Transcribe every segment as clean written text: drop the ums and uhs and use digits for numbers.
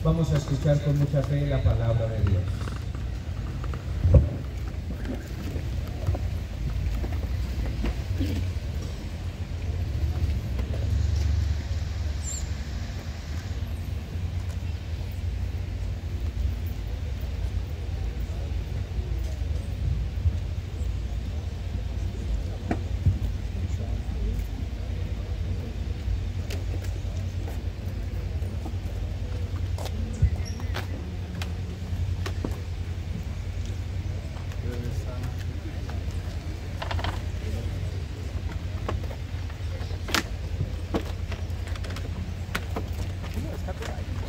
Vamos a escuchar con mucha fe la palabra de Dios.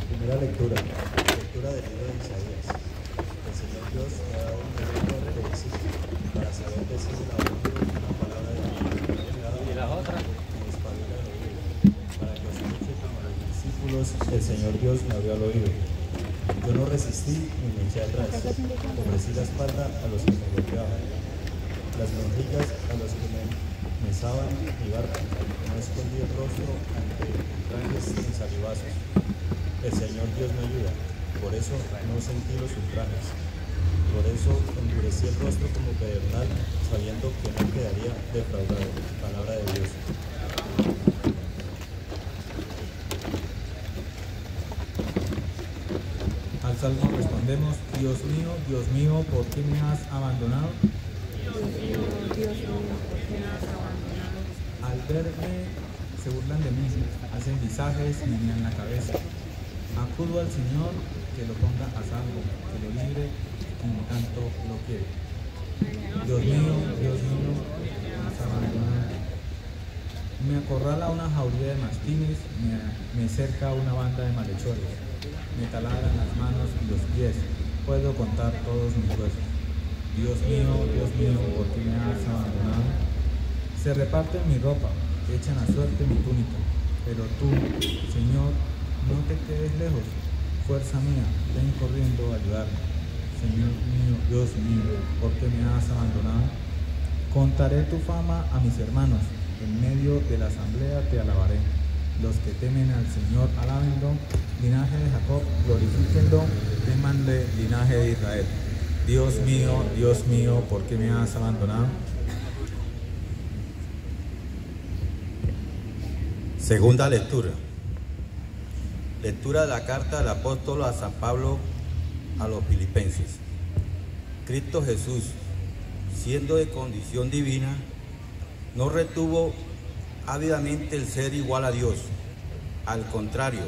Primera lectura del libro de Isaías. El Señor Dios me ha dado un libro de Isaías para saber decir la una palabra de Dios. Y la otra, espabila el oído, para que os escuche como los discípulos, el Señor Dios me abrió al oído. Yo no resistí ni me eché atrás, ofrecí la espalda a los que me golpeaban, las mejillas a los que me mesaban mi barca, no escondí el rostro ante ultrajes ni salivazos. El Señor Dios me ayuda, por eso no sentí los ultrajes. Por eso endurecí el rostro como pedernal, sabiendo que no quedaría defraudado. Palabra de Dios. Al salmo respondemos: Dios mío, ¿por qué me has abandonado? Dios mío, ¿por qué me has abandonado? Al verme se burlan de mí, hacen visajes y menean la cabeza. Acudo al Señor, que lo ponga a salvo, que lo libre, quien tanto lo quiere. Dios mío, me has abandonado. Me acorrala una jauría de mastines, me cerca una banda de malhechores. Me taladran las manos y los pies, puedo contar todos mis huesos. Dios mío, ¿por qué me has abandonado? Se reparten mi ropa, echan a suerte mi túnica, pero tú, Señor, no te quedes lejos, fuerza mía, ven corriendo a ayudarme. Señor mío, Dios mío, ¿por qué me has abandonado? Contaré tu fama a mis hermanos, en medio de la asamblea te alabaré. Los que temen al Señor, alábenlo, linaje de Jacob, glorifíquenlo, témanle, linaje de Israel. Dios mío, ¿por qué me has abandonado? Segunda lectura. Lectura de la carta del apóstol a San Pablo a los Filipenses. Cristo Jesús, siendo de condición divina, no retuvo ávidamente el ser igual a Dios. Al contrario,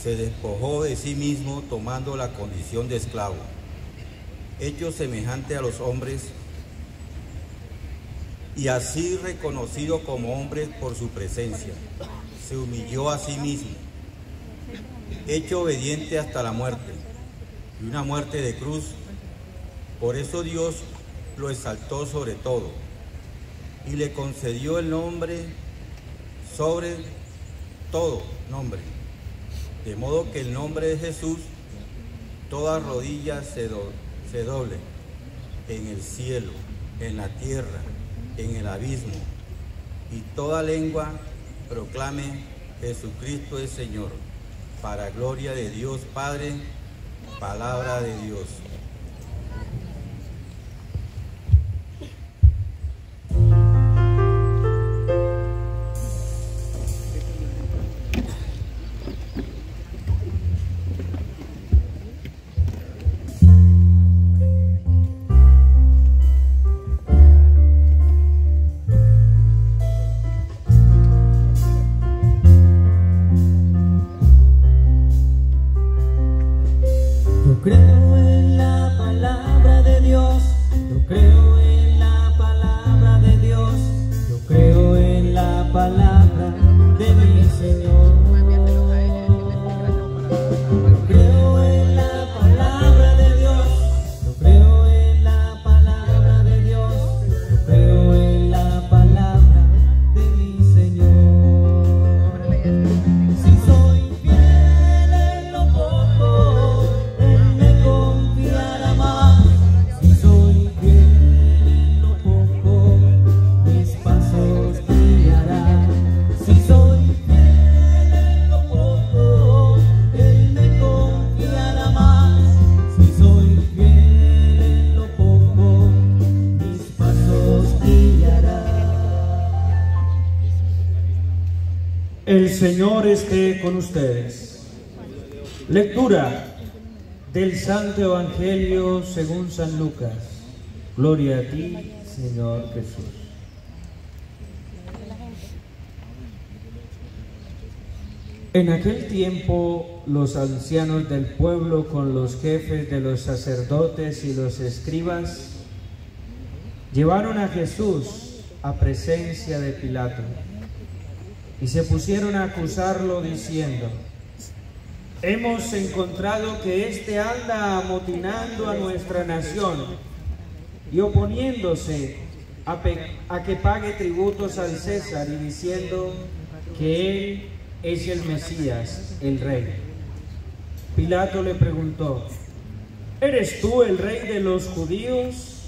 se despojó de sí mismo tomando la condición de esclavo. Hecho semejante a los hombres, y así reconocido como hombre por su presencia, se humilló a sí mismo, hecho obediente hasta la muerte, y una muerte de cruz. Por eso Dios lo exaltó sobre todo, y le concedió el nombre sobre todo nombre, de modo que el nombre de Jesús, toda rodilla se doble, en el cielo, en la tierra, en el abismo, y toda lengua proclame: Jesucristo es Señor, para gloria de Dios Padre. Palabra de Dios. Creo en la palabra de Dios, yo creo en la palabra de Dios, yo creo en la palabra de mi Señor. Yo creo en la palabra de Dios, yo creo en la palabra de Dios, yo creo en la palabra de mi Señor. Si soy fiel en lo poco, confiará más. Si soy fiel Señor esté con ustedes. Lectura del Santo Evangelio según San Lucas. Gloria a ti, Señor Jesús. En aquel tiempo, los ancianos del pueblo con los jefes de los sacerdotes y los escribas llevaron a Jesús a presencia de Pilato y se pusieron a acusarlo diciendo: hemos encontrado que éste anda amotinando a nuestra nación y oponiéndose a que pague tributos al César y diciendo que él es el Mesías, el Rey. Pilato le preguntó: ¿eres tú el Rey de los judíos?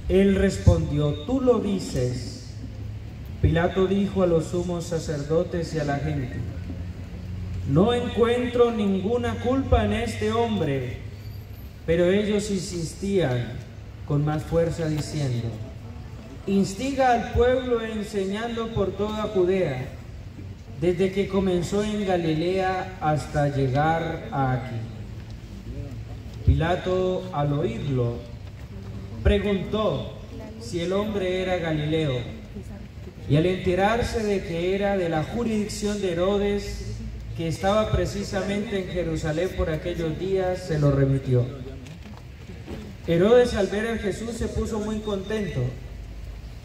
Él respondió: tú lo dices. Pilato dijo a los sumos sacerdotes y a la gente: no encuentro ninguna culpa en este hombre. Pero ellos insistían con más fuerza diciendo: instiga al pueblo enseñando por toda Judea, desde que comenzó en Galilea hasta llegar a aquí. Pilato, al oírlo, preguntó si el hombre era Galileo, y al enterarse de que era de la jurisdicción de Herodes, que estaba precisamente en Jerusalén por aquellos días, se lo remitió. Herodes, al ver a Jesús, se puso muy contento,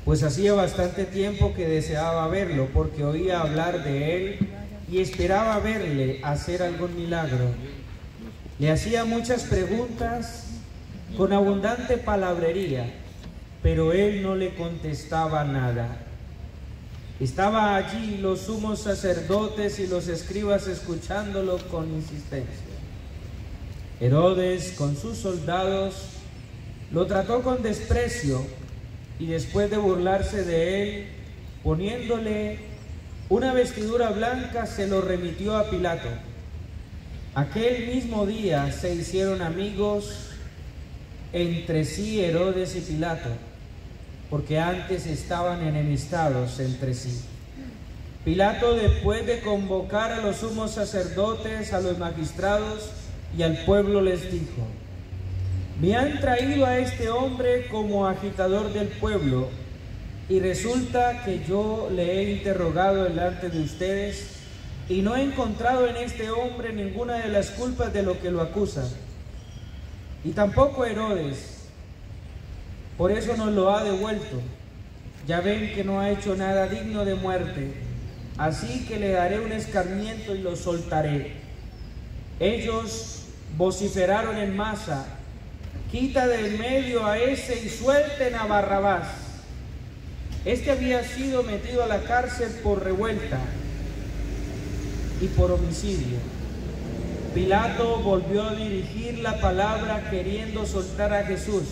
pues hacía bastante tiempo que deseaba verlo, porque oía hablar de él y esperaba verle hacer algún milagro. Le hacía muchas preguntas con abundante palabrería, pero él no le contestaba nada. Estaba allí los sumos sacerdotes y los escribas escuchándolo con insistencia. Herodes, con sus soldados, lo trató con desprecio y después de burlarse de él, poniéndole una vestidura blanca, se lo remitió a Pilato. Aquel mismo día se hicieron amigos entre sí Herodes y Pilato, porque antes estaban enemistados entre sí. Pilato, después de convocar a los sumos sacerdotes, a los magistrados y al pueblo, les dijo: me han traído a este hombre como agitador del pueblo, y resulta que yo le he interrogado delante de ustedes y no he encontrado en este hombre ninguna de las culpas de lo que lo acusan. Y tampoco Herodes, por eso nos lo ha devuelto. Ya ven que no ha hecho nada digno de muerte, así que le daré un escarmiento y lo soltaré. Ellos vociferaron en masa: quita del medio a ese y suelten a Barrabás. Este había sido metido a la cárcel por revuelta y por homicidio. Pilato volvió a dirigir la palabra queriendo soltar a Jesús,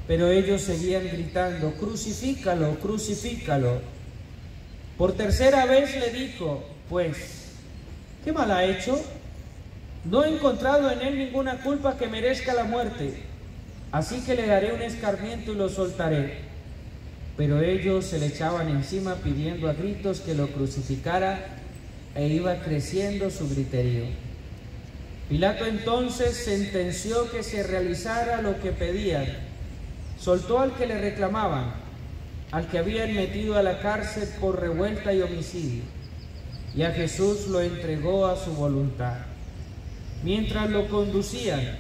pero ellos seguían gritando: crucifícalo, crucifícalo. Por tercera vez le dijo: pues, ¿qué mal ha hecho? No he encontrado en él ninguna culpa que merezca la muerte, así que le daré un escarmiento y lo soltaré. Pero ellos se le echaban encima pidiendo a gritos que lo crucificara, e iba creciendo su griterío. Pilato entonces sentenció que se realizara lo que pedían. Soltó al que le reclamaban, al que habían metido a la cárcel por revuelta y homicidio, y a Jesús lo entregó a su voluntad. Mientras lo conducían,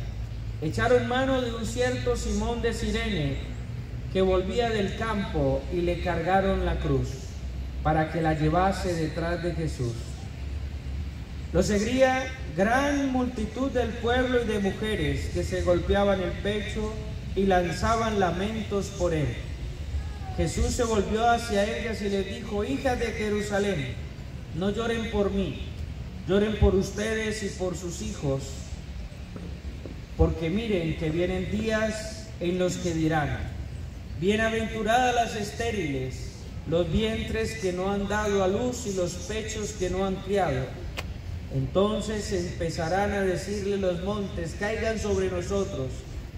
echaron mano de un cierto Simón de Cirene, que volvía del campo, y le cargaron la cruz para que la llevase detrás de Jesús. Lo seguía gran multitud del pueblo y de mujeres que se golpeaban el pecho y lanzaban lamentos por él. Jesús se volvió hacia ellas y les dijo: hijas de Jerusalén, no lloren por mí, lloren por ustedes y por sus hijos, porque miren que vienen días en los que dirán: bienaventuradas las estériles, los vientres que no han dado a luz y los pechos que no han criado. Entonces empezarán a decirle los montes: caigan sobre nosotros,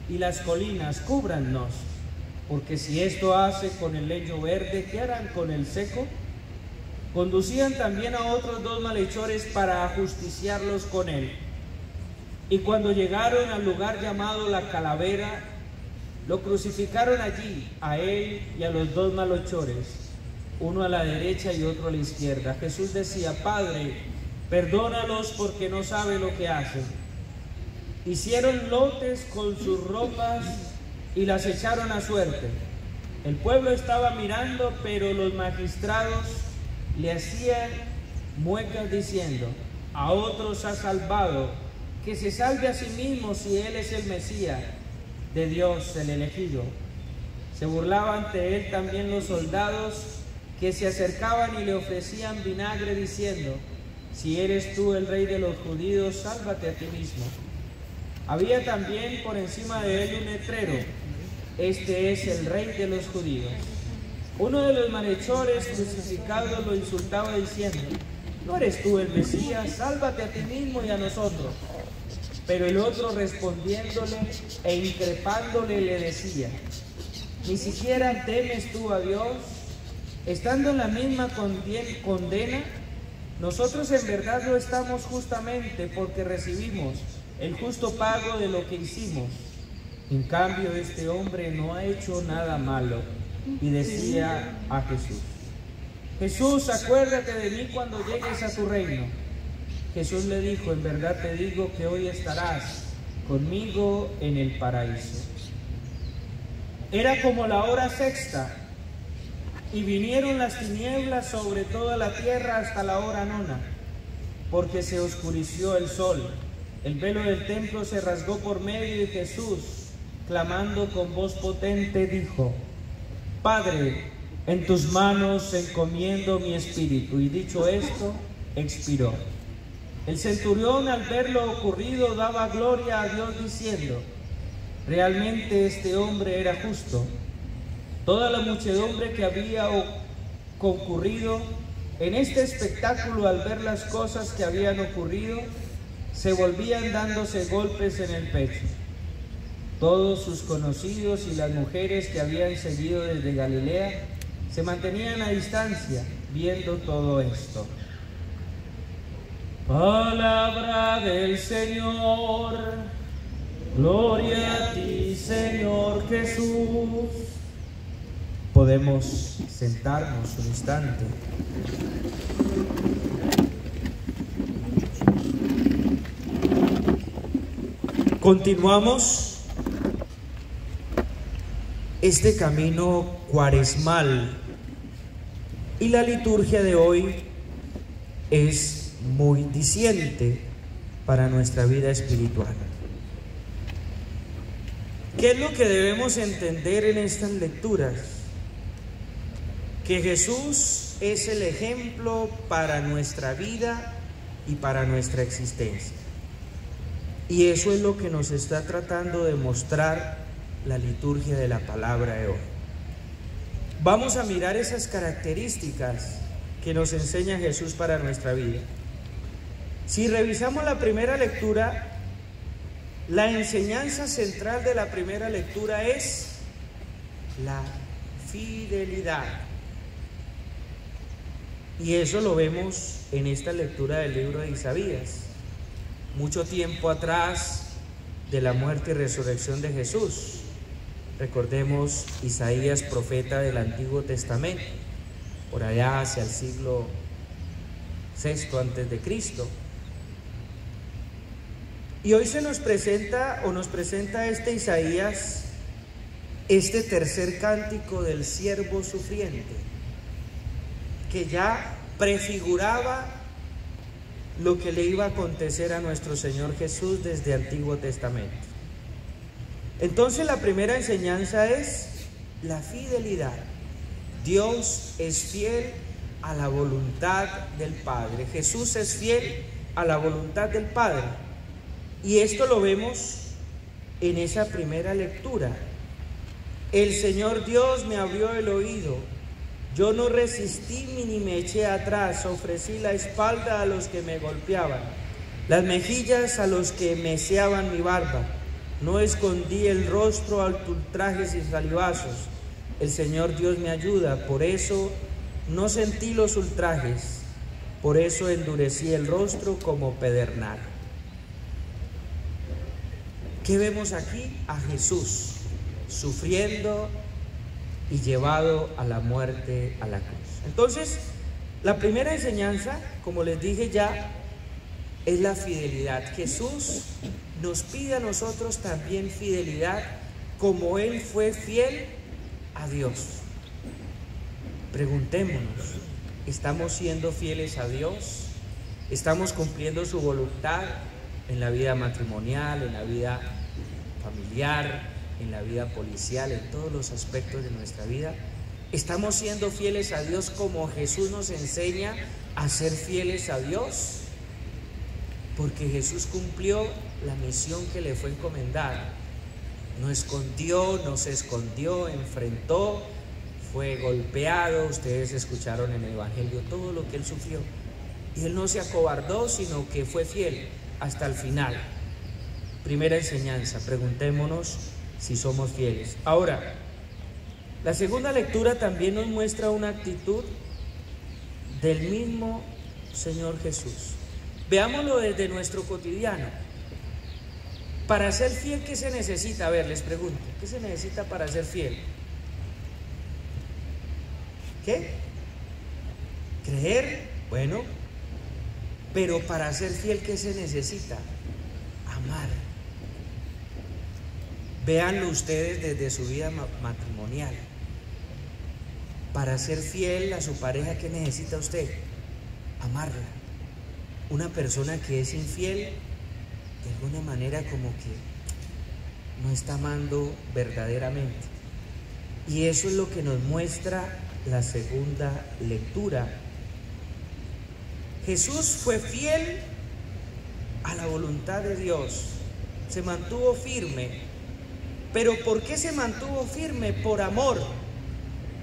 y las colinas: cúbrannos. Porque si esto hace con el leño verde, ¿qué harán con el seco? Conducían también a otros 2 malhechores para ajusticiarlos con él. Y cuando llegaron al lugar llamado La Calavera, lo crucificaron allí, a él y a los 2 malhechores, uno a la derecha y otro a la izquierda. Jesús decía: Padre, perdónalos porque no saben lo que hacen. Hicieron lotes con sus ropas y las echaron a suerte. El pueblo estaba mirando, pero los magistrados le hacían muecas diciendo: a otros ha salvado, que se salve a sí mismo si él es el Mesías de Dios, el elegido. Se burlaban ante él también los soldados que se acercaban y le ofrecían vinagre diciendo: si eres tú el rey de los judíos, sálvate a ti mismo. Había también por encima de él un letrero: este es el rey de los judíos. Uno de los malhechores crucificados lo insultaba diciendo: ¿no eres tú el Mesías? Sálvate a ti mismo y a nosotros. Pero el otro, respondiéndole e increpándole, le decía: ¿ni siquiera temes tú a Dios, estando en la misma condena? Nosotros en verdad lo estamos justamente, porque recibimos el justo pago de lo que hicimos. En cambio, este hombre no ha hecho nada malo. Y decía a Jesús: Jesús, acuérdate de mí cuando llegues a tu reino. Jesús le dijo: en verdad te digo que hoy estarás conmigo en el paraíso. Era como la hora sexta, y vinieron las tinieblas sobre toda la tierra hasta la hora nona, porque se oscureció el sol. El velo del templo se rasgó por medio, y Jesús, clamando con voz potente, dijo: Padre, en tus manos encomiendo mi espíritu. Y dicho esto, expiró. El centurión, al ver lo ocurrido, daba gloria a Dios diciendo: realmente este hombre era justo. Toda la muchedumbre que había concurrido en este espectáculo, al ver las cosas que habían ocurrido, se volvían dándose golpes en el pecho. Todos sus conocidos y las mujeres que habían seguido desde Galilea se mantenían a distancia viendo todo esto. Palabra del Señor. Gloria a ti, Señor Jesús. Podemos sentarnos un instante. Continuamos este camino cuaresmal, y la liturgia de hoy es muy diciente para nuestra vida espiritual. ¿Qué es lo que debemos entender en estas lecturas? Que Jesús es el ejemplo para nuestra vida y para nuestra existencia. Y eso es lo que nos está tratando de mostrar la liturgia de la palabra de hoy. Vamos a mirar esas características que nos enseña Jesús para nuestra vida. Si revisamos la primera lectura, la enseñanza central de la primera lectura es la fidelidad. Y eso lo vemos en esta lectura del libro de Isaías. Mucho tiempo atrás de la muerte y resurrección de Jesús, recordemos Isaías, profeta del Antiguo Testamento, por allá hacia el siglo VI antes de Cristo. Y hoy se nos presenta este Isaías, este tercer cántico del siervo sufriente, que ya prefiguraba lo que le iba a acontecer a nuestro Señor Jesús desde el Antiguo Testamento. Entonces la primera enseñanza es la fidelidad. Dios es fiel a la voluntad del Padre. Jesús es fiel a la voluntad del Padre. Y esto lo vemos en esa primera lectura. El Señor Dios me abrió el oído. Yo no resistí ni me eché atrás. Ofrecí la espalda a los que me golpeaban, las mejillas a los que meceaban mi barba. No escondí el rostro a ultrajes y salivazos. El Señor Dios me ayuda, por eso no sentí los ultrajes, por eso endurecí el rostro como pedernal. ¿Qué vemos aquí? A Jesús sufriendo y llevado a la muerte, a la cruz. Entonces, la primera enseñanza, como les dije ya, es la fidelidad. Jesús nos pide a nosotros también fidelidad, como Él fue fiel a Dios. Preguntémonos, ¿estamos siendo fieles a Dios? ¿Estamos cumpliendo su voluntad en la vida matrimonial, en la vida familiar, en la vida policial, en todos los aspectos de nuestra vida? ¿Estamos siendo fieles a Dios como Jesús nos enseña a ser fieles a Dios? Porque Jesús cumplió la misión que le fue encomendada. No escondió, no se escondió, enfrentó, fue golpeado. Ustedes escucharon en el Evangelio todo lo que Él sufrió. Y Él no se acobardó, sino que fue fiel hasta el final. Primera enseñanza, preguntémonos si somos fieles. Ahora, la segunda lectura también nos muestra una actitud del mismo Señor Jesús. Veámoslo desde nuestro cotidiano. Para ser fiel, ¿qué se necesita? A ver, les pregunto, ¿qué se necesita para ser fiel? ¿Qué? ¿Creer? Bueno, pero para ser fiel, ¿qué se necesita? Amar. Véanlo ustedes desde su vida matrimonial. Para ser fiel a su pareja, ¿qué necesita usted? Amarla. Una persona que es infiel, de alguna manera como que no está amando verdaderamente. Y eso es lo que nos muestra la segunda lectura. Jesús fue fiel a la voluntad de Dios, se mantuvo firme. ¿Pero por qué se mantuvo firme? Por amor.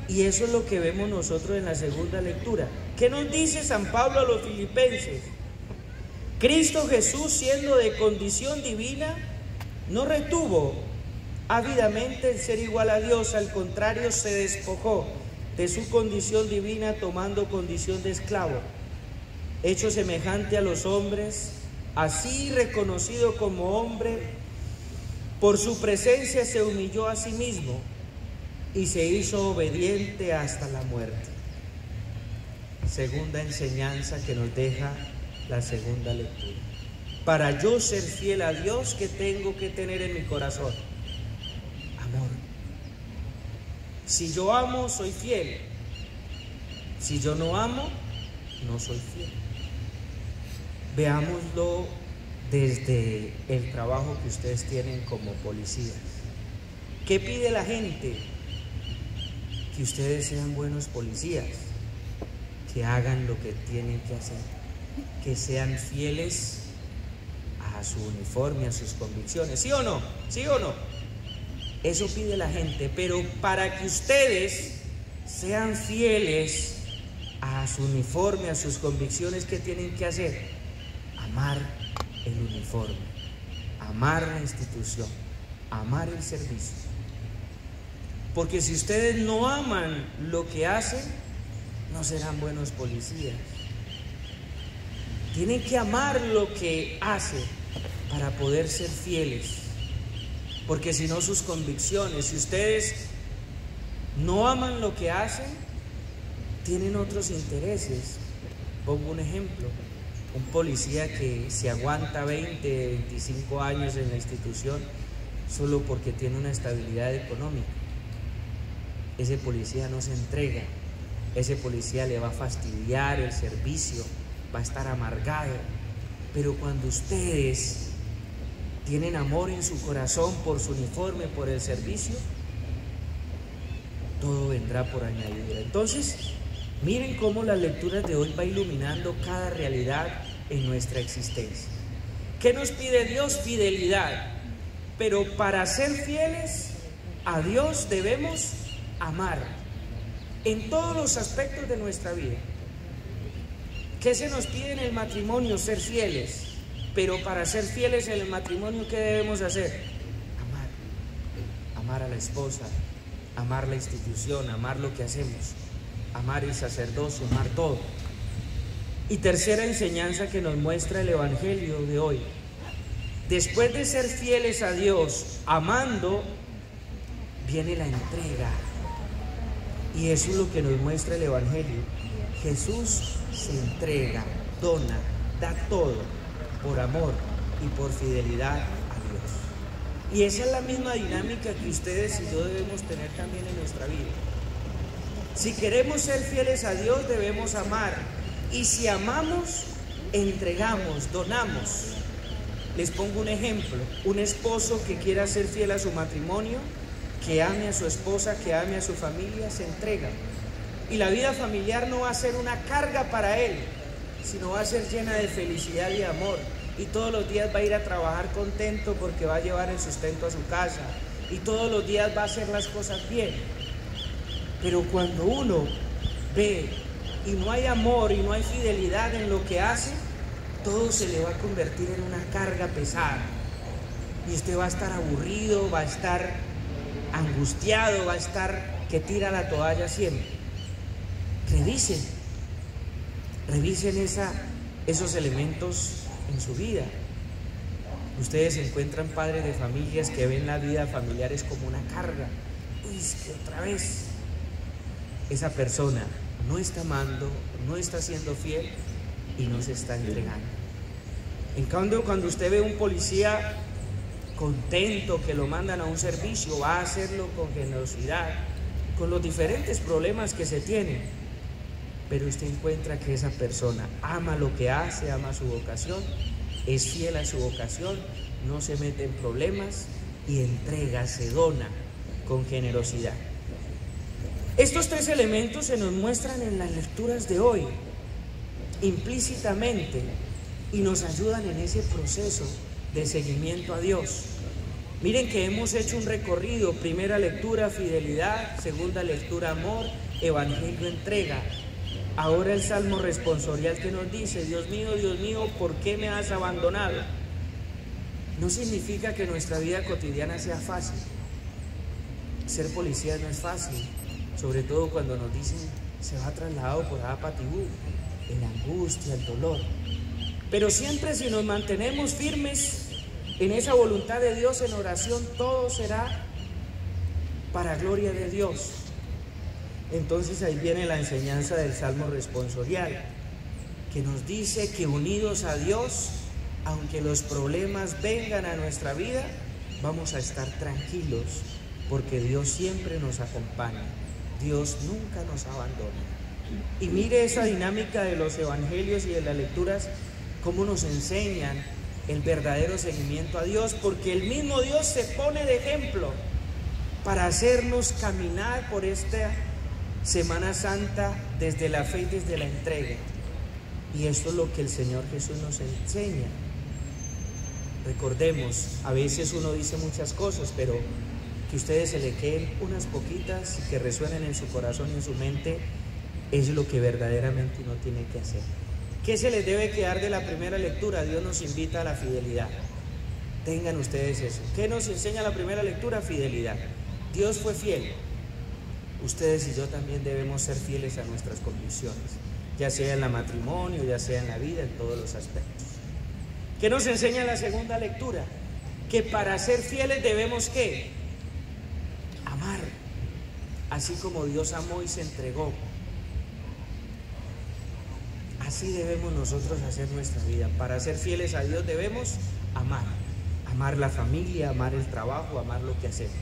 Y eso es lo que vemos nosotros en la segunda lectura. ¿Qué nos dice San Pablo a los filipenses? Cristo Jesús, siendo de condición divina, no retuvo ávidamente el ser igual a Dios, al contrario, se despojó de su condición divina, tomando condición de esclavo, hecho semejante a los hombres, así reconocido como hombre, por su presencia se humilló a sí mismo y se hizo obediente hasta la muerte. Segunda enseñanza que nos deja la segunda lectura. Para yo ser fiel a Dios, ¿qué tengo que tener en mi corazón? Amor. Si yo amo, soy fiel. Si yo no amo, no soy fiel. Veámoslo desde el trabajo que ustedes tienen como policías. ¿Qué pide la gente? Que ustedes sean buenos policías, que hagan lo que tienen que hacer, que sean fieles a su uniforme, a sus convicciones. ¿Sí o no? ¿Sí o no? Eso pide la gente, pero para que ustedes sean fieles a su uniforme, a sus convicciones, ¿qué tienen que hacer? Amar el uniforme, amar la institución, amar el servicio. Porque si ustedes no aman lo que hacen, no serán buenos policías. Tienen que amar lo que hacen para poder ser fieles. Porque si no, sus convicciones, si ustedes no aman lo que hacen, tienen otros intereses. Pongo un ejemplo. Un policía que se aguanta 20, 25 años en la institución solo porque tiene una estabilidad económica. Ese policía no se entrega. Ese policía le va a fastidiar el servicio, va a estar amargado. Pero cuando ustedes tienen amor en su corazón por su uniforme, por el servicio, todo vendrá por añadidura. Entonces, miren cómo las lecturas de hoy va iluminando cada realidad en nuestra existencia. ¿Qué nos pide Dios? Fidelidad. Pero para ser fieles a Dios debemos amar en todos los aspectos de nuestra vida. ¿Qué se nos pide en el matrimonio? Ser fieles. Pero para ser fieles en el matrimonio, ¿qué debemos hacer? Amar. Amar a la esposa, amar la institución, amar lo que hacemos. amar el sacerdocio, amar todo. Y tercera enseñanza que nos muestra el Evangelio de hoy. Después de ser fieles a Dios, amando, viene la entrega. Y eso es lo que nos muestra el Evangelio. Jesús se entrega, dona, da todo por amor y por fidelidad a Dios. Y esa es la misma dinámica que ustedes y yo debemos tener también en nuestra vida. Si queremos ser fieles a Dios, debemos amar. Y si amamos, entregamos, donamos. Les pongo un ejemplo. Un esposo que quiera ser fiel a su matrimonio, que ame a su esposa, que ame a su familia, se entrega. Y la vida familiar no va a ser una carga para él, sino va a ser llena de felicidad y amor. Y todos los días va a ir a trabajar contento porque va a llevar el sustento a su casa. Y todos los días va a hacer las cosas bien. Pero cuando uno ve y no hay amor y no hay fidelidad en lo que hace, todo se le va a convertir en una carga pesada. Y usted va a estar aburrido, va a estar angustiado, va a estar que tira la toalla siempre. Revisen esos elementos en su vida. Ustedes se encuentran padres de familias que ven la vida familiar es como una carga. Uy, es que otra vez esa persona no está amando, no está siendo fiel y no se está entregando. En cambio, cuando usted ve un policía contento que lo mandan a un servicio, va a hacerlo con generosidad, con los diferentes problemas que se tienen, pero usted encuentra que esa persona ama lo que hace, ama su vocación, es fiel a su vocación, no se mete en problemas y entrega, se dona con generosidad. Estos tres elementos se nos muestran en las lecturas de hoy, implícitamente, y nos ayudan en ese proceso de seguimiento a Dios. Miren que hemos hecho un recorrido: primera lectura, fidelidad; segunda lectura, amor; evangelio, entrega. Ahora el salmo responsorial que nos dice: Dios mío, ¿por qué me has abandonado? No significa que nuestra vida cotidiana sea fácil. Ser policía no es fácil, sobre todo cuando nos dicen se va trasladado por Apatibú, la angustia, el dolor. Pero siempre, si nos mantenemos firmes en esa voluntad de Dios, en oración, todo será para gloria de Dios. Entonces ahí viene la enseñanza del salmo responsorial, que nos dice que unidos a Dios, aunque los problemas vengan a nuestra vida, vamos a estar tranquilos, porque Dios siempre nos acompaña, Dios nunca nos abandona. Y mire esa dinámica de los evangelios y de las lecturas, cómo nos enseñan el verdadero seguimiento a Dios, porque el mismo Dios se pone de ejemplo para hacernos caminar por esta Semana Santa desde la fe y desde la entrega. Y esto es lo que el Señor Jesús nos enseña. Recordemos, a veces uno dice muchas cosas, pero que ustedes se le queden unas poquitas y que resuenen en su corazón y en su mente, es lo que verdaderamente uno tiene que hacer. ¿Qué se les debe quedar de la primera lectura? Dios nos invita a la fidelidad. Tengan ustedes eso. ¿Qué nos enseña la primera lectura? Fidelidad. Dios fue fiel. Ustedes y yo también debemos ser fieles a nuestras convicciones, ya sea en el matrimonio, ya sea en la vida, en todos los aspectos. ¿Qué nos enseña la segunda lectura? Que para ser fieles debemos ¿qué? Amar, así como Dios amó y se entregó. Así debemos nosotros hacer nuestra vida. Para ser fieles a Dios debemos amar. Amar la familia, amar el trabajo, amar lo que hacemos.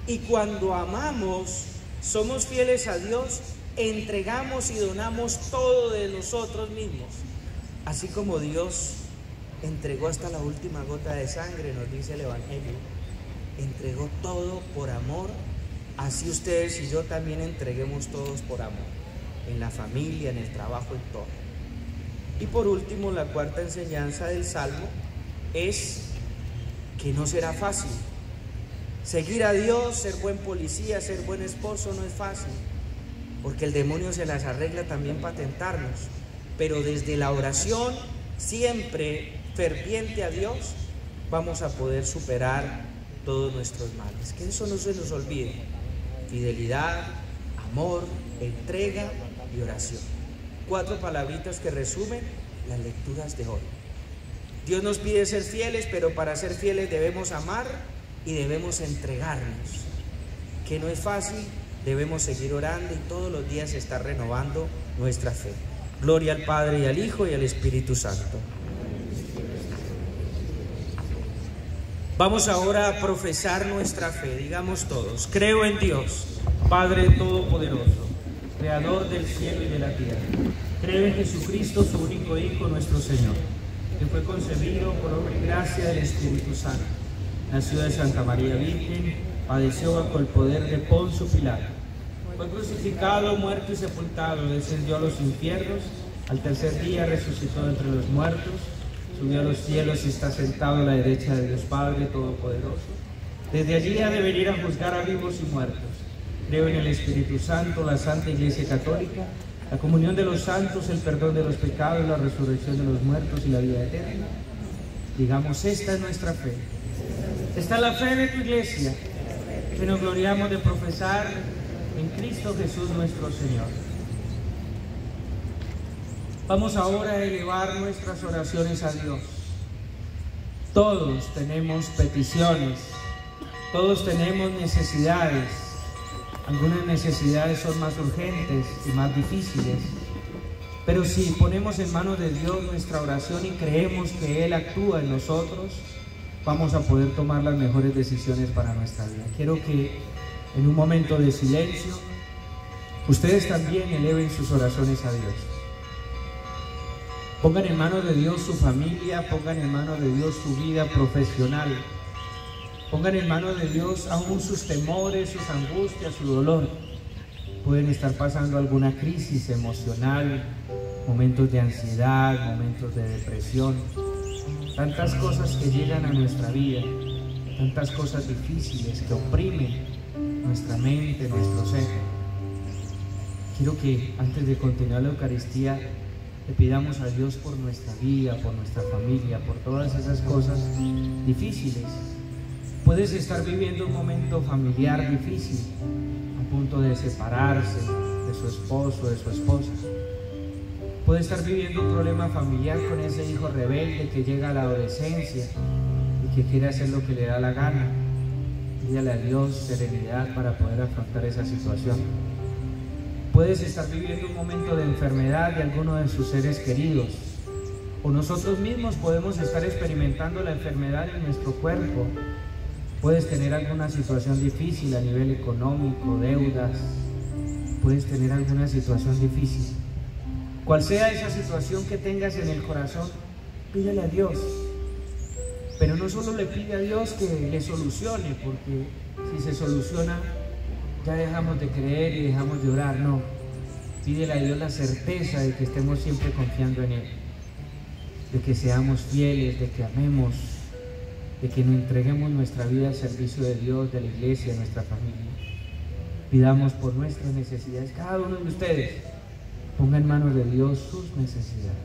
Y cuando amamos, somos fieles a Dios, entregamos y donamos todo de nosotros mismos. Así como Dios entregó hasta la última gota de sangre, nos dice el Evangelio, entregó todo por amor, así ustedes y yo también entreguemos todos por amor. En la familia, en el trabajo, en todo. Y por último, la cuarta enseñanza del Salmo es que no será fácil. Seguir a Dios, ser buen policía, ser buen esposo no es fácil, porque el demonio se las arregla también para tentarnos. Pero desde la oración, siempre ferviente a Dios, vamos a poder superar todos nuestros males. Que eso no se nos olvide. Fidelidad, amor, entrega y oración. 4 palabritas que resumen las lecturas de hoy. Dios nos pide ser fieles, pero para ser fieles debemos amar y debemos entregarnos. Que no es fácil, debemos seguir orando y todos los días estar renovando nuestra fe. Gloria al Padre y al Hijo y al Espíritu Santo. Vamos ahora a profesar nuestra fe. Digamos todos: creo en Dios, Padre Todopoderoso, Creador del cielo y de la tierra. Creo en Jesucristo, su único Hijo, nuestro Señor, que fue concebido por obra y gracia del Espíritu Santo. Nació de Santa María Virgen, padeció bajo el poder de Poncio Pilato. Fue crucificado, muerto y sepultado, descendió a los infiernos, al tercer día resucitó de entre los muertos, subió a los cielos y está sentado a la derecha de Dios Padre Todopoderoso. Desde allí ha de venir a juzgar a vivos y muertos. Creo en el Espíritu Santo, la Santa Iglesia Católica, la comunión de los santos, el perdón de los pecados, la resurrección de los muertos y la vida eterna. Digamos, esta es nuestra fe. Esta es la fe de tu Iglesia, que nos gloriamos de profesar en Cristo Jesús nuestro Señor. Vamos ahora a elevar nuestras oraciones a Dios. Todos tenemos peticiones, todos tenemos necesidades. Algunas necesidades son más urgentes y más difíciles, pero si ponemos en manos de Dios nuestra oración y creemos que Él actúa en nosotros, vamos a poder tomar las mejores decisiones para nuestra vida. Quiero que en un momento de silencio ustedes también eleven sus oraciones a Dios. Pongan en manos de Dios su familia, pongan en manos de Dios su vida profesional. Pongan en manos de Dios aún sus temores, sus angustias, su dolor. Pueden estar pasando alguna crisis emocional, momentos de ansiedad, momentos de depresión. Tantas cosas que llegan a nuestra vida, tantas cosas difíciles que oprimen nuestra mente, nuestro ser. Quiero que antes de continuar la Eucaristía le pidamos a Dios por nuestra vida, por nuestra familia, por todas esas cosas difíciles. Puedes estar viviendo un momento familiar difícil, a punto de separarse de su esposo, de su esposa. Puede estar viviendo un problema familiar con ese hijo rebelde que llega a la adolescencia y que quiere hacer lo que le da la gana. Pídale a Dios serenidad para poder afrontar esa situación. Puedes estar viviendo un momento de enfermedad de alguno de sus seres queridos, o nosotros mismos podemos estar experimentando la enfermedad en nuestro cuerpo. Puedes tener alguna situación difícil a nivel económico, deudas. Puedes tener alguna situación difícil. Cual sea esa situación que tengas en el corazón, pídele a Dios. Pero no solo le pide a Dios que le solucione, porque si se soluciona, ya dejamos de creer y dejamos de orar. No, pídele a Dios la certeza de que estemos siempre confiando en Él, de que seamos fieles, de que amemos, de que nos entreguemos nuestra vida al servicio de Dios, de la iglesia, de nuestra familia. Pidamos por nuestras necesidades. Cada uno de ustedes ponga en manos de Dios sus necesidades.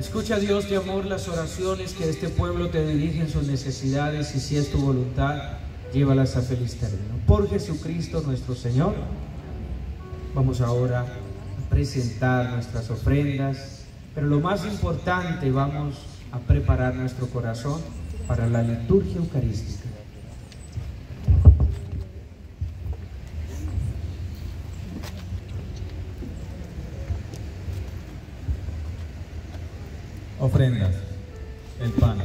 Escucha, Dios de amor, las oraciones que este pueblo te dirige en sus necesidades, y si es tu voluntad, llévalas a feliz término. Por Jesucristo nuestro Señor. Vamos ahora a presentar nuestras ofrendas, pero lo más importante, vamos a preparar nuestro corazón para la liturgia eucarística. Ofrendas. El pan.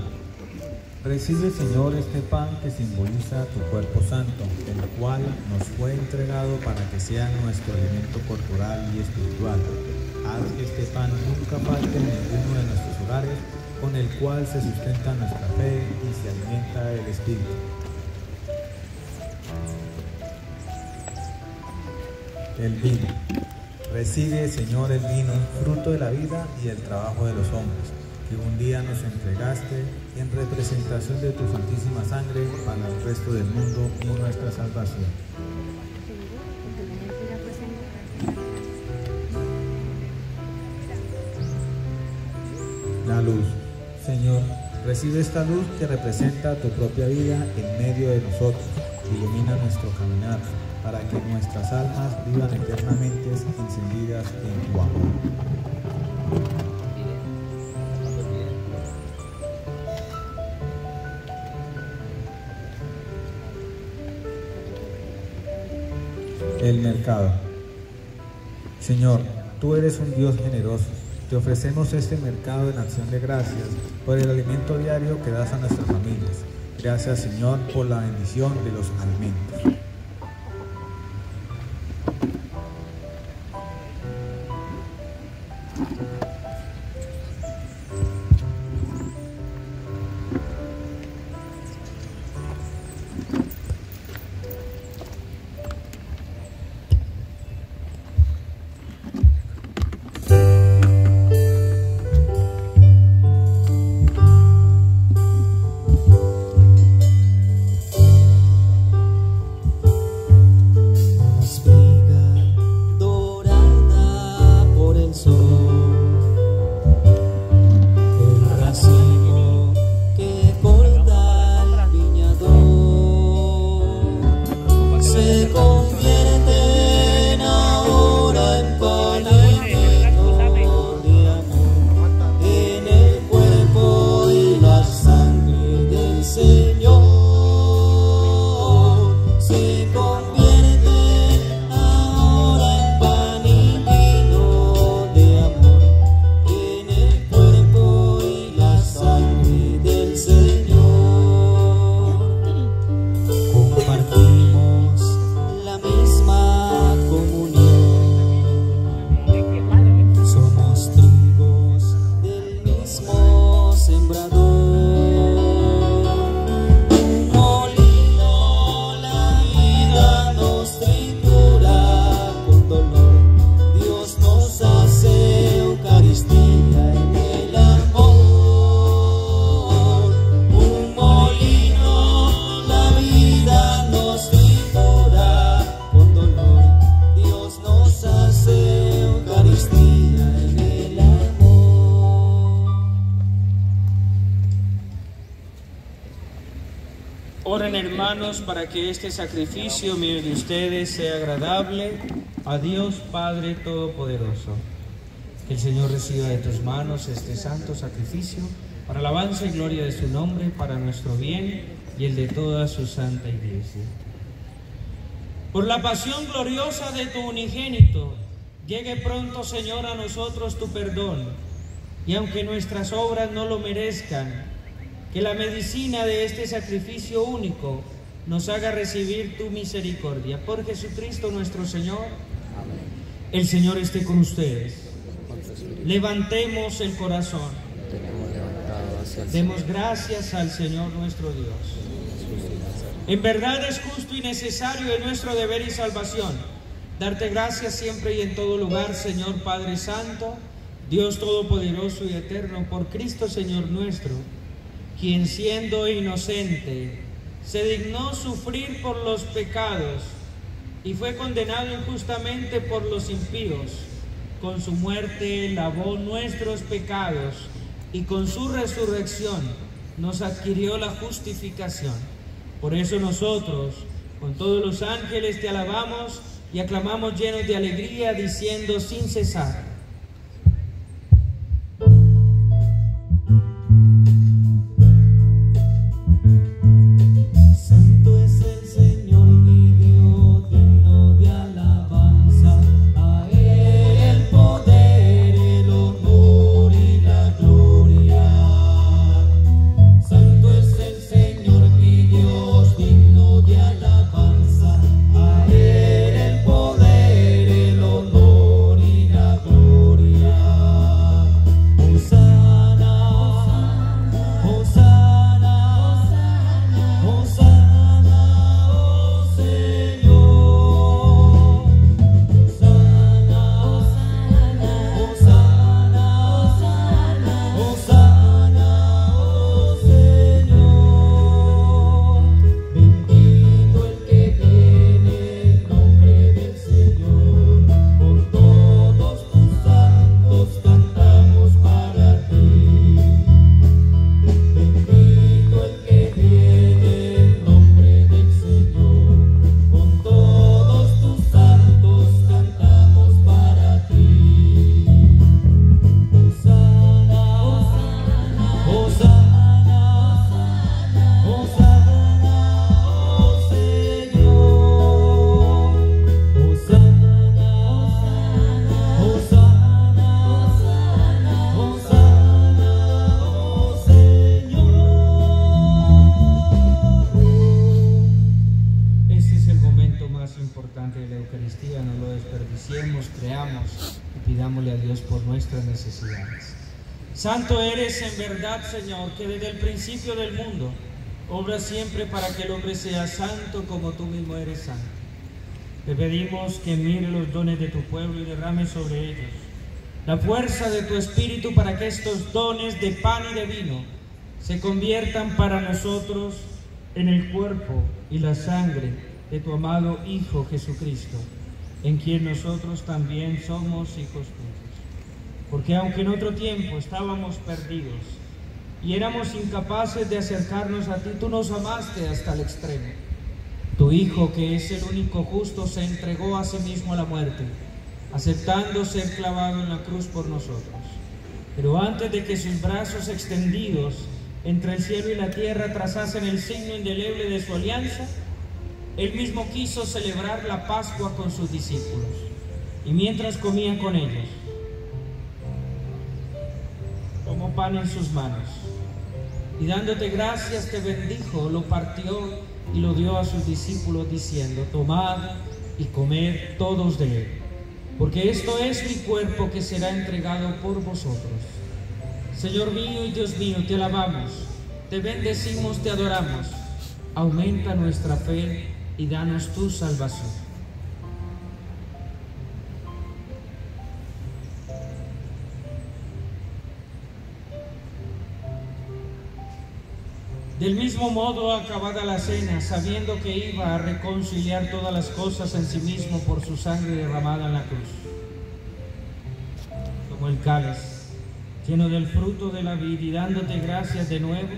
Recibe, Señor, este pan que simboliza tu cuerpo santo, el cual nos fue entregado para que sea nuestro alimento corporal y espiritual. Haz que este pan nunca falte en ninguno de nuestros hogares, con el cual se sustenta nuestra fe y se alimenta el espíritu. El vino. Recibe, Señor, el vino, fruto de la vida y el trabajo de los hombres, que un día nos entregaste en representación de tu santísima sangre para el resto del mundo y nuestra salvación. luz. Señor, recibe esta luz que representa tu propia vida en medio de nosotros. Ilumina nuestro caminar para que nuestras almas vivan eternamente encendidas en tu amor. El mercado. Señor, tú eres un Dios generoso. Te ofrecemos este mercado en acción de gracias por el alimento diario que das a nuestras familias. Gracias, Señor, por la bendición de los alimentos. Oren, hermanos, para que este sacrificio mío de ustedes sea agradable a Dios Padre Todopoderoso. Que el Señor reciba de tus manos este santo sacrificio para alabanza y gloria de su nombre, para nuestro bien y el de toda su santa iglesia. Por la pasión gloriosa de tu unigénito, llegue pronto, Señor, a nosotros tu perdón, y aunque nuestras obras no lo merezcan, que la medicina de este sacrificio único nos haga recibir tu misericordia. Por Jesucristo nuestro Señor. Amén. El Señor esté con ustedes. Levantemos el corazón. Demos gracias al Señor nuestro Dios. En verdad es justo y necesario en nuestro deber y salvación darte gracias siempre y en todo lugar, Señor Padre Santo, Dios Todopoderoso y Eterno, por Cristo Señor nuestro, quien siendo inocente se dignó sufrir por los pecados y fue condenado injustamente por los impíos. Con su muerte lavó nuestros pecados y con su resurrección nos adquirió la justificación. Por eso nosotros, con todos los ángeles, te alabamos y aclamamos llenos de alegría, diciendo sin cesar: A él el poder, el honor y la gloria. pidámosle a Dios por nuestras necesidades. Santo eres en verdad, Señor, que desde el principio del mundo obras siempre para que el hombre sea santo como tú mismo eres santo. Te pedimos que mire los dones de tu pueblo y derrame sobre ellos la fuerza de tu Espíritu para que estos dones de pan y de vino se conviertan para nosotros en el cuerpo y la sangre de tu amado Hijo Jesucristo, en quien nosotros también somos hijos tuyos. Porque aunque en otro tiempo estábamos perdidos y éramos incapaces de acercarnos a ti, tú nos amaste hasta el extremo. Tu Hijo, que es el único justo, se entregó a sí mismo a la muerte, aceptando ser clavado en la cruz por nosotros. Pero antes de que sus brazos extendidos entre el cielo y la tierra trazasen el signo indeleble de su alianza, Él mismo quiso celebrar la Pascua con sus discípulos. Y mientras comía con ellos, tomó pan en sus manos y dándote gracias te bendijo, lo partió y lo dio a sus discípulos diciendo: tomad y comed todos de él, porque esto es mi cuerpo que será entregado por vosotros. Señor mío y Dios mío, te alabamos, te bendecimos, te adoramos. Aumenta nuestra fe y danos tu salvación. Del mismo modo, acabada la cena, sabiendo que iba a reconciliar todas las cosas en sí mismo por su sangre derramada en la cruz, tomó el cáliz lleno del fruto de la vid y dándote gracias de nuevo,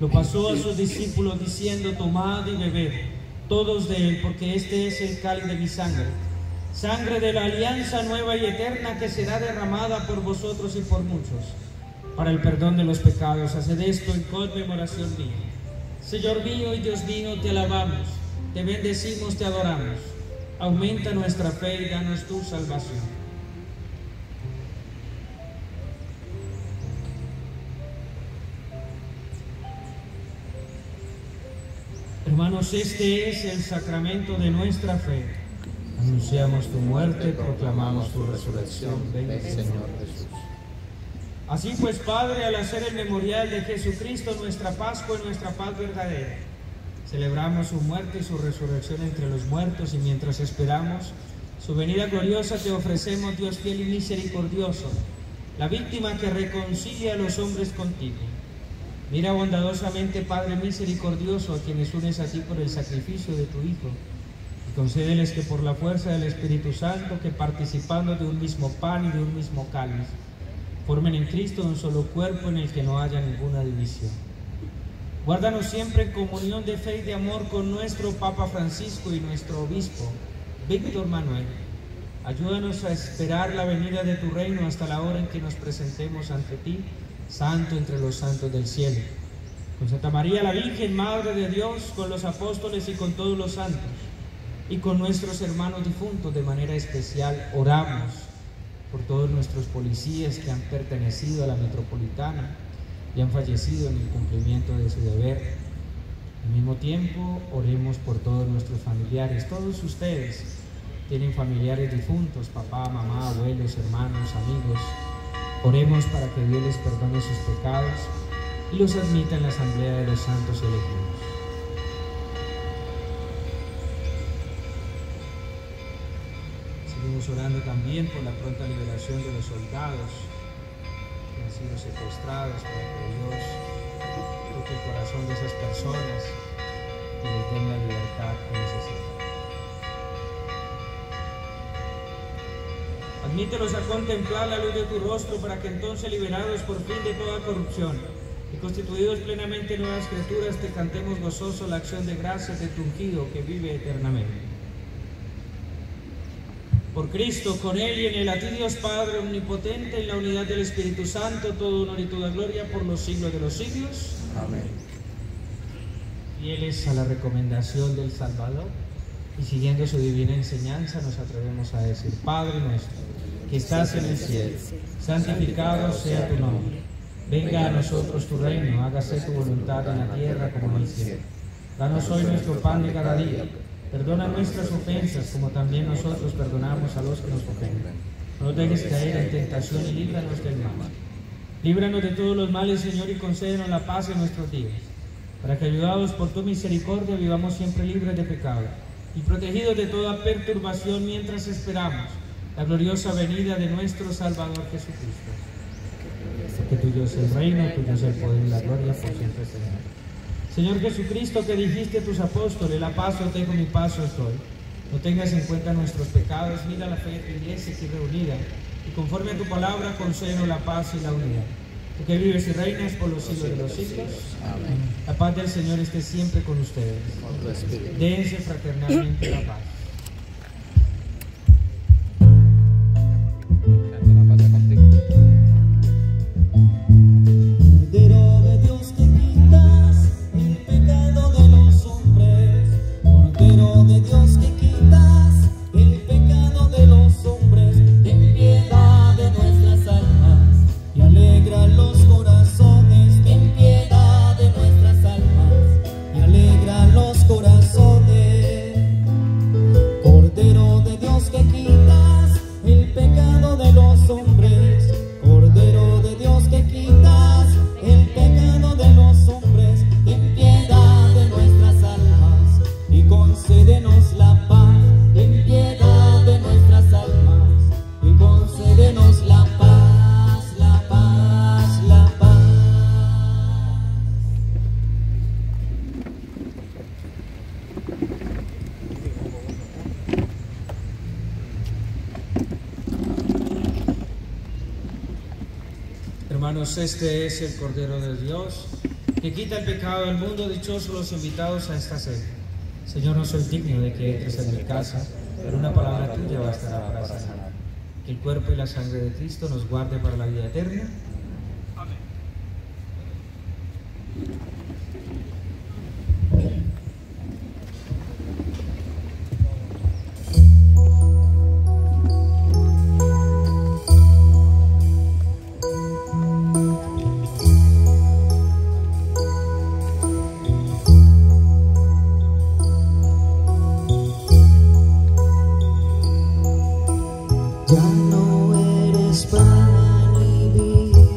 lo pasó a sus discípulos diciendo: tomad y bebed todos de él, porque este es el cáliz de mi sangre, sangre de la alianza nueva y eterna que será derramada por vosotros y por muchos para el perdón de los pecados. Haced esto en conmemoración mía. Señor mío y Dios mío, te alabamos, te bendecimos, te adoramos. Aumenta nuestra fe y danos tu salvación. Hermanos, este es el sacramento de nuestra fe. Anunciamos tu muerte, proclamamos tu resurrección. Ven, Señor Jesús. Así pues, Padre, al hacer el memorial de Jesucristo, nuestra Pascua y nuestra paz verdadera, celebramos su muerte y su resurrección entre los muertos, y mientras esperamos su venida gloriosa, te ofrecemos, Dios fiel y misericordioso, la víctima que reconcilia a los hombres contigo. Mira bondadosamente, Padre misericordioso, a quienes unes a ti por el sacrificio de tu Hijo, y concédeles que por la fuerza del Espíritu Santo, que participando de un mismo pan y de un mismo cáliz, formen en Cristo un solo cuerpo en el que no haya ninguna división. Guárdanos siempre en comunión de fe y de amor con nuestro Papa Francisco y nuestro Obispo, Víctor Manuel. Ayúdanos a esperar la venida de tu reino hasta la hora en que nos presentemos ante ti, santo entre los santos del cielo. Con Santa María la Virgen, Madre de Dios, con los apóstoles y con todos los santos, y con nuestros hermanos difuntos de manera especial, oramos por todos nuestros policías que han pertenecido a la metropolitana y han fallecido en el cumplimiento de su deber. Al mismo tiempo, oremos por todos nuestros familiares. Todos ustedes tienen familiares difuntos, papá, mamá, abuelos, hermanos, amigos. Oremos para que Dios les perdone sus pecados y los admita en la asamblea de los santos elegidos. Seguimos orando también por la pronta liberación de los soldados que han sido secuestrados, para que Dios toque el corazón de esas personas y les den la libertad que necesitan. Admítelos a contemplar la luz de tu rostro, para que entonces, liberados por fin de toda corrupción y constituidos plenamente nuevas criaturas, te cantemos gozoso la acción de gracias de tu ungido que vive eternamente. Por Cristo, con Él y en Él, a ti Dios Padre omnipotente, en la unidad del Espíritu Santo, todo honor y toda gloria por los siglos de los siglos. Amén. Fieles a la recomendación del Salvador y siguiendo su divina enseñanza, nos atrevemos a decir: Padre nuestro, que estás en el cielo, santificado sea tu nombre. Venga a nosotros tu reino, hágase tu voluntad en la tierra como en el cielo. Danos hoy nuestro pan de cada día. Perdona nuestras ofensas, como también nosotros perdonamos a los que nos ofenden. No nos dejes caer en tentación y líbranos del mal. Líbranos de todos los males, Señor, y concédenos la paz en nuestros días, para que, ayudados por tu misericordia, vivamos siempre libres de pecado y protegidos de toda perturbación mientras esperamos la gloriosa venida de nuestro Salvador Jesucristo. Que tuyo es el reino, tuyo es el poder y la gloria por siempre, Señor. Señor Jesucristo, que dijiste a tus apóstoles: la paz os dejo, mi paz os doy. No tengas en cuenta nuestros pecados, mira la fe de tu iglesia aquí reunida, y conforme a tu palabra concédenos la paz y la unidad. Tú que vives y reinas por los siglos de los siglos. Amén. La paz del Señor esté siempre con ustedes. Dense fraternalmente la paz. Cordero de Dios que quitas el pecado de los hombres, Cordero de Dios que quitas el pecado de los hombres, ten piedad de nuestras almas y alegra los corazones, ten piedad de nuestras almas y alegra los corazones. Cordero de Dios que quitas el pecado de los hombres, Cordero de Dios que quitas el pecado de los hombres, ten piedad de nuestras almas y concédenos la paz, ten piedad de nuestras almas y concédenos la paz, la paz, la paz. Hermanos, este es el Cordero de Dios que quita el pecado del mundo. Dichosos los invitados a esta cena. Señor, no soy digno de que entres en mi casa, pero una palabra tuya bastará para sanar. Que el cuerpo y la sangre de Cristo nos guarde para la vida eterna. Amén. Ya no eres pan y vino,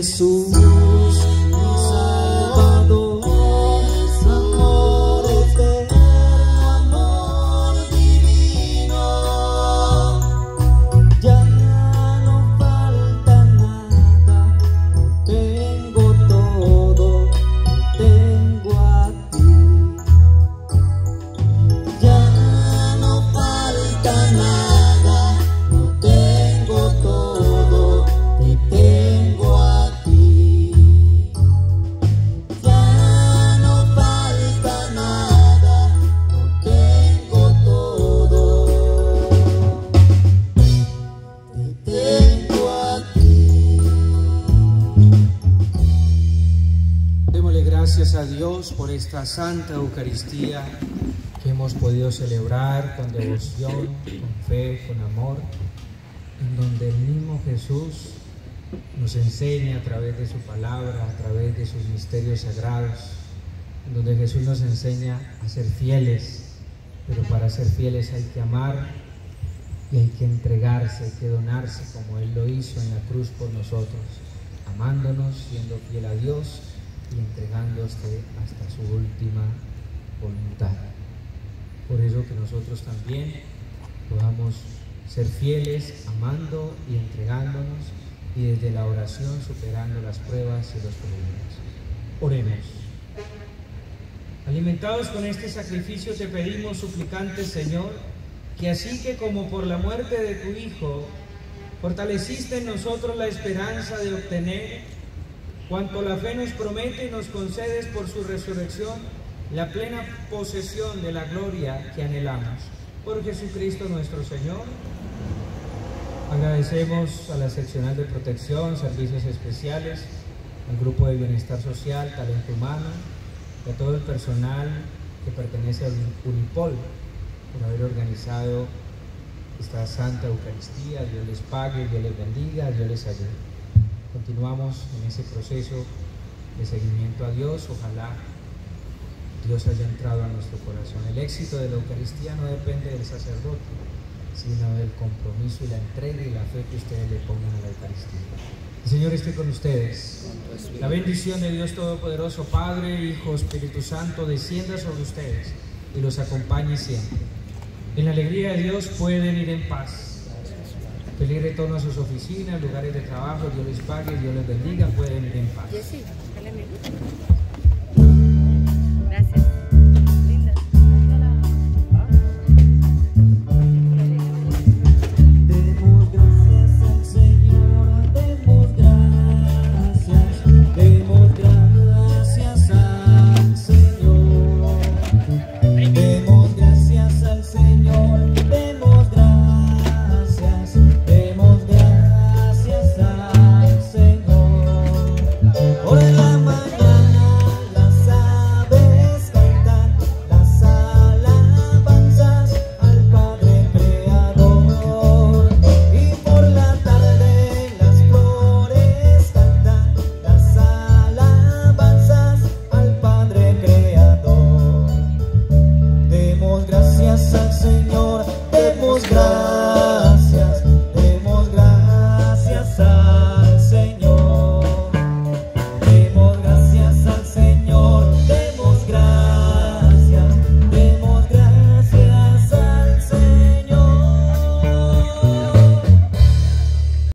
Jesús, mi Salvador, amor eterno, amor divino. Ya no falta nada, lo tengo todo, te tengo a ti. Ya no falta nada, lo tengo todo, te tengo a ti. Ya no falta nada, lo tengo todo, te tengo a ti. Démosle gracias a Dios por esta Santa Eucaristía que hemos podido celebrar con devoción, con fe, con amor, en donde el mismo Jesús nos enseña a través de su palabra, a través de sus misterios sagrados, en donde Jesús nos enseña a ser fieles, pero para ser fieles hay que amar y hay que entregarse, hay que donarse como Él lo hizo en la cruz por nosotros, amándonos, siendo fiel a Dios y entregándose hasta su última voluntad. Por eso que nosotros también podamos ser fieles, amando y entregándonos, y desde la oración superando las pruebas y los problemas. Oremos. Alimentados con este sacrificio te pedimos, suplicantes, Señor, que así que como por la muerte de tu Hijo fortaleciste en nosotros la esperanza de obtener cuanto la fe nos promete y nos concedes por su resurrección, la plena posesión de la gloria que anhelamos. Por Jesucristo nuestro Señor. Agradecemos a la seccional de protección, servicios especiales, al grupo de bienestar social, talento humano, y a todo el personal que pertenece a Unipol por haber organizado esta Santa Eucaristía. Dios les pague, Dios les bendiga, Dios les ayude. Continuamos en ese proceso de seguimiento a Dios. Ojalá Dios haya entrado a nuestro corazón. El éxito de la Eucaristía no depende del sacerdote, sino del compromiso y la entrega y la fe que ustedes le pongan a la Eucaristía. El Señor esté con ustedes. La bendición de Dios Todopoderoso, Padre, Hijo, Espíritu Santo, descienda sobre ustedes y los acompañe siempre. En la alegría de Dios pueden ir en paz. Feliz retorno a sus oficinas, lugares de trabajo. Dios les pague, Dios les bendiga. Pueden ir en paz.